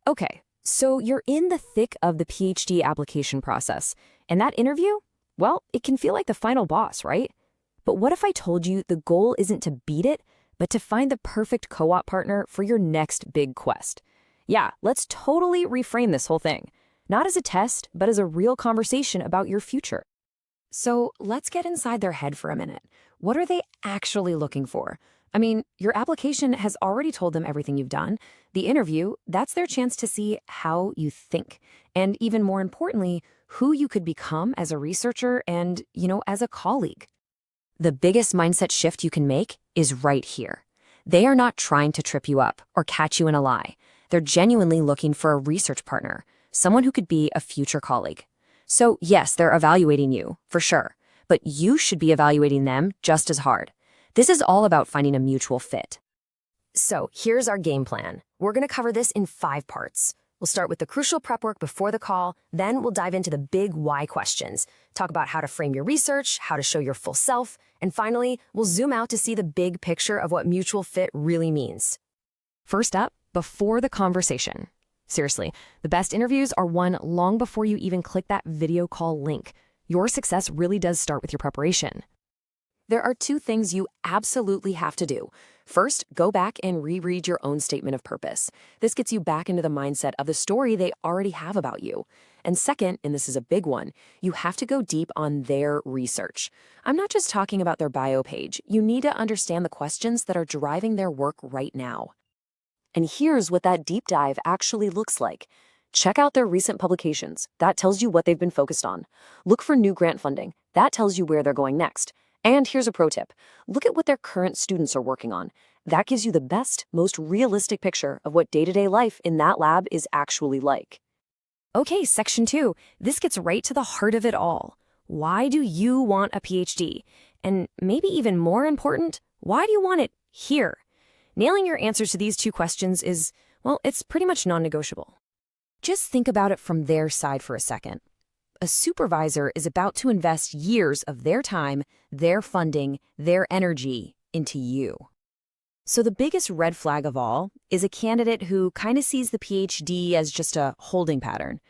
Okay, so you're in the thick of the PhD application process, and that interview, well, it can feel like the final boss, right? But what if I told you the goal isn't to beat it, but to find the perfect co-op partner for your next big quest? Yeah, let's totally reframe this whole thing. Not as a test, but as a real conversation about your future. So let's get inside their head for a minute. What are they actually looking for? I mean, your application has already told them everything you've done. The interview, that's their chance to see how you think. And even more importantly, who you could become as a researcher and, as a colleague. The biggest mindset shift you can make is right here. They are not trying to trip you up or catch you in a lie. They're genuinely looking for a research partner, someone who could be a future colleague. So yes, they're evaluating you, for sure, but you should be evaluating them just as hard. This is all about finding a mutual fit. So here's our game plan. We're going to cover this in 5 parts. We'll start with the crucial prep work before the call, then we'll dive into the big why questions, talk about how to frame your research, how to show your full self, and finally, we'll zoom out to see the big picture of what mutual fit really means. First up, before the conversation. Seriously, the best interviews are won long before you even click that video call link. Your success really does start with your preparation. There are 2 things you absolutely have to do. First, go back and reread your own statement of purpose. This gets you back into the mindset of the story they already have about you. And second, and this is a big one, you have to go deep on their research. I'm not just talking about their bio page. You need to understand the questions that are driving their work right now. And here's what that deep dive actually looks like. Check out their recent publications. That tells you what they've been focused on. Look for new grant funding. That tells you where they're going next. And here's a pro tip. Look at what their current students are working on. That gives you the best, most realistic picture of what day-to-day life in that lab is actually like. Okay, section 2. This gets right to the heart of it all. Why do you want a PhD? And maybe even more important, why do you want it here? Nailing your answers to these 2 questions is, well, it's pretty much non-negotiable. Just think about it from their side for a second. A supervisor is about to invest years of their time, their funding, their energy into you. So the biggest red flag of all is a candidate who kind of sees the PhD as just a holding pattern,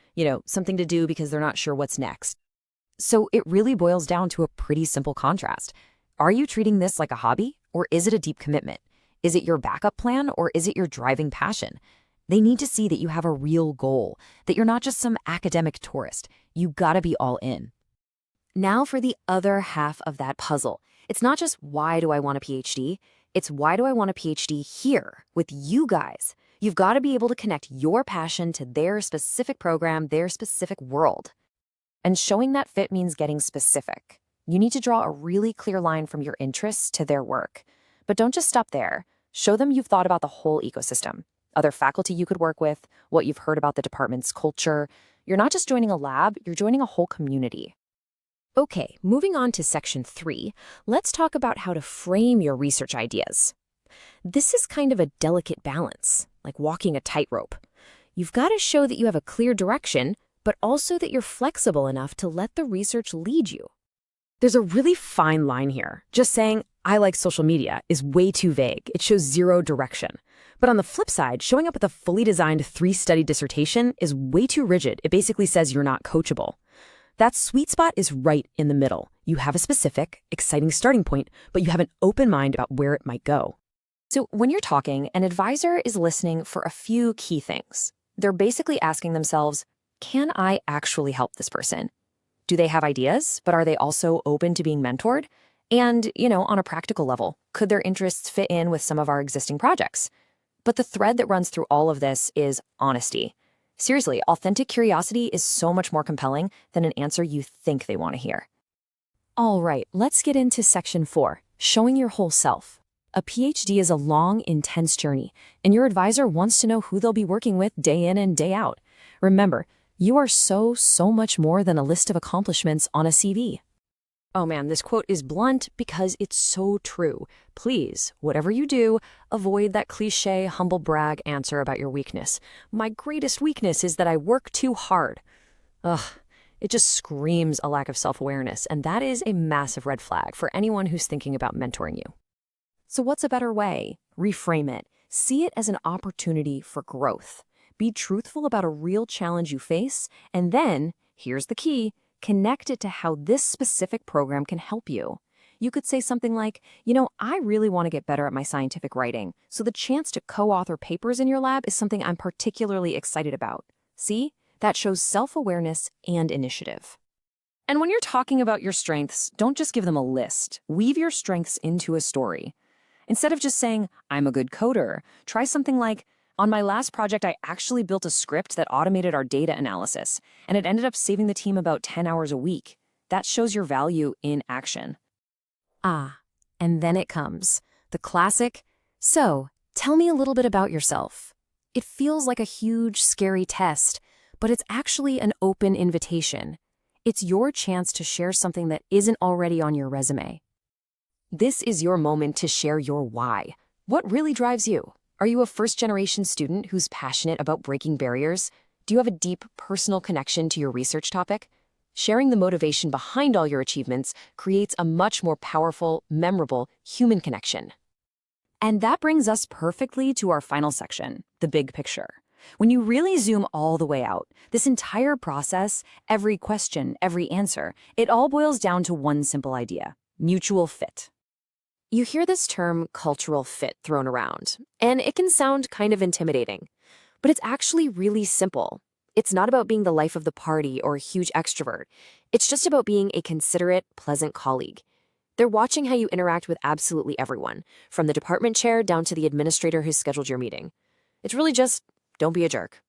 something to do because they're not sure what's next. So it really boils down to a pretty simple contrast. Are you treating this like a hobby, or is it a deep commitment? Is it your backup plan, or is it your driving passion? They need to see that you have a real goal, that you're not just some academic tourist. You gotta be all in. Now for the other half of that puzzle. It's not just why do I want a PhD, it's why do I want a PhD here with you guys. You've got to be able to connect your passion to their specific program, their specific world. And showing that fit means getting specific. You need to draw a really clear line from your interests to their work. But don't just stop there. Show them you've thought about the whole ecosystem. Other faculty you could work with, what you've heard about the department's culture. You're not just joining a lab, you're joining a whole community. Okay, moving on to section 3, let's talk about how to frame your research ideas. This is kind of a delicate balance, like walking a tightrope. You've got to show that you have a clear direction, but also that you're flexible enough to let the research lead you. There's a really fine line here. Just saying, I like social media is way too vague. It shows 0 direction. But on the flip side, showing up with a fully designed 3-study dissertation is way too rigid. It basically says you're not coachable. That sweet spot is right in the middle. You have a specific, exciting starting point, but you have an open mind about where it might go. So when you're talking, an advisor is listening for a few key things. They're basically asking themselves, can I actually help this person? Do they have ideas, but are they also open to being mentored? And, on a practical level, could their interests fit in with some of our existing projects? But the thread that runs through all of this is honesty. Seriously, authentic curiosity is so much more compelling than an answer you think they want to hear. All right, let's get into section 4, showing your whole self. A PhD is a long, intense journey, and your advisor wants to know who they'll be working with day in and day out. Remember, you are so much more than a list of accomplishments on a CV. Oh man, this quote is blunt because it's so true. Please, whatever you do, avoid that cliche humble brag answer about your weakness. My greatest weakness is that I work too hard. Ugh, it just screams a lack of self-awareness, and that is a massive red flag for anyone who's thinking about mentoring you. So what's a better way? Reframe it. See it as an opportunity for growth. Be truthful about a real challenge you face, and then, here's the key, connect it to how this specific program can help you. You could say something like, I really want to get better at my scientific writing, so the chance to co-author papers in your lab is something I'm particularly excited about. See? That shows self-awareness and initiative. And when you're talking about your strengths, don't just give them a list. Weave your strengths into a story. Instead of just saying, I'm a good coder, try something like, on my last project, I actually built a script that automated our data analysis, and it ended up saving the team about 10 hours a week. That shows your value in action. And then it comes, the classic, so tell me a little bit about yourself. It feels like a huge, scary test, but it's actually an open invitation. It's your chance to share something that isn't already on your resume. This is your moment to share your why. What really drives you? Are you a first-generation student who's passionate about breaking barriers? Do you have a deep personal connection to your research topic? Sharing the motivation behind all your achievements creates a much more powerful, memorable human connection. And that brings us perfectly to our final section, the big picture. When you really zoom all the way out, this entire process, every question, every answer, it all boils down to one simple idea: mutual fit. You hear this term cultural fit thrown around, and it can sound kind of intimidating, but it's actually really simple. It's not about being the life of the party or a huge extrovert. It's just about being a considerate, pleasant colleague. They're watching how you interact with absolutely everyone, from the department chair down to the administrator who scheduled your meeting. It's really just, don't be a jerk.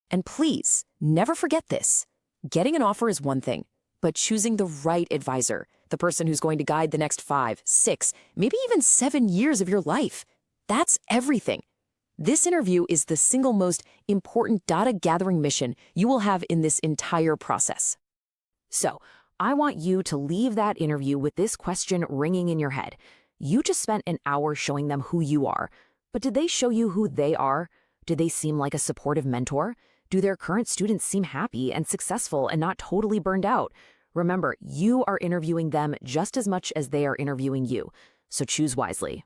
And please, never forget this. Getting an offer is one thing, but choosing the right advisor, the person who's going to guide the next 5, 6, maybe even 7 years of your life, that's everything. This interview is the single most important data gathering mission you will have in this entire process. So, I want you to leave that interview with this question ringing in your head. You just spent an hour showing them who you are, but did they show you who they are? Did they seem like a supportive mentor? Do their current students seem happy and successful and not totally burned out? Remember, you are interviewing them just as much as they are interviewing you, so choose wisely.